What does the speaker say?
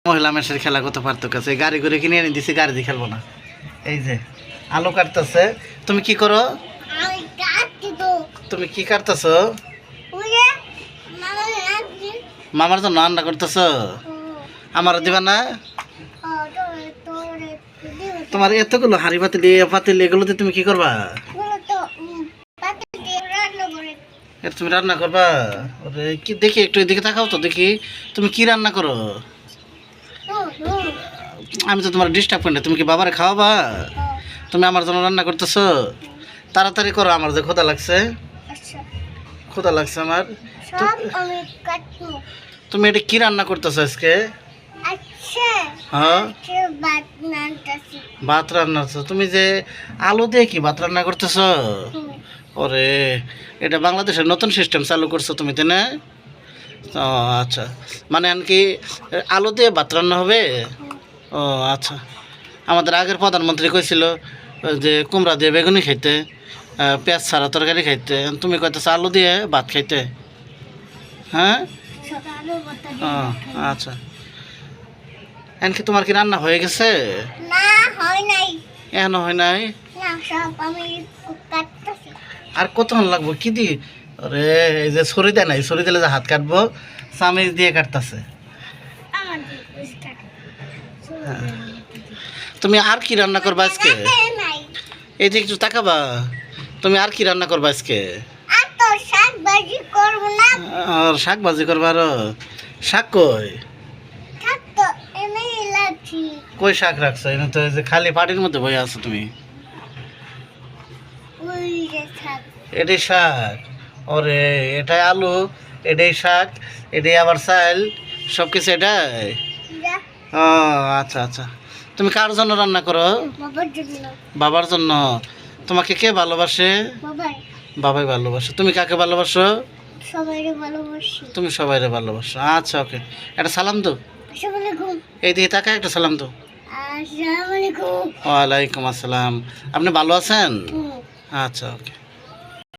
মহিলা মানুষের খেলা কত পার্থক্য আছে। গাড়ি করে কিনে এনে দিছি, গাড়ি দিয়ে খেলবো না। এই যে আলু কাটতেছে। তুমি কি করো? তুমি কি কাটতেছো? মামার জন্য রান্না করতেছো। আমার দিবা না? তোমার এতগুলো হাড়ি পাতিল এগুলোতে তুমি কি করবা? তুমি রান্না করবা? কি দেখি একটু এদিকে তাকাও তো দেখি তুমি কি রান্না করো। আমি তো তোমার ডিস্টার্ব করি না। তুমি কি বাবারে খাওয়াবা? তুমি আমার জন্য রান্না করতেছো? তাড়াতাড়ি করো, আমার যে ক্ষুধা লাগছে। ক্ষুধা লাগছে আমার। তুমি এটা কি রান্না করতেছো আজকে? হ্যাঁ, ভাত রান্না করছো। তুমি যে আলু দিয়ে কি ভাত রান্না করতেছো? ওরে, এটা বাংলাদেশের নতুন সিস্টেম চালু করছো তুমি, তাই না? ও আচ্ছা, মানে কি আলু দিয়ে ভাত রান্না হবে? ও আচ্ছা। আমাদের আগের প্রধানমন্ত্রী কইছিল যে কুমড়া দিয়ে বেগুনি খাইতে, পেঁয়াজ ছাড়া তরকারি খাইতে। তুমি কইতেছো আলু দিয়ে ভাত খাইতে? হ্যাঁ, ও আচ্ছা। এনকি তোমার কি রান্না হয়ে গেছে? এখনো হয় নাই? আর কতক্ষণ লাগবো? কি দি? আরে এই যে ছুরি দেয় নাই, ছুরি দিলে যে হাত কাটবো, চামিচ দিয়ে কাটতেছে। তুমি আর কি রান্না করবা আজকে? এই যে একটু তাকাবা, তুমি আর কি রান্না করবা আজকে? আর শাক ভাজি করবা? আরো শাক কই? কই শাক রাখছো? এনে তো যে খালি পাটির মধ্যে বই আছো তুমি। এটাই শাক? ওরে, এটাই আলু, এটাই শাক, এটাই আবার চাল, সব কিছু এটাই? ও আচ্ছা আচ্ছা। তুমি কার জন্য রান্না করো? বাবার জন্য। তোমাকে কে ভালোবাসে? বাবাই ভালোবাসে। তুমি কাকে ভালোবাসো? তুমি সবাইরে ভালোবাসো। আচ্ছা ওকে, একটা সালাম দাও। এই দিকে তাকা, একটা সালাম দাও। ওয়ালাইকুম আসসালাম। আপনি ভালো আছেন? আচ্ছা ওকে।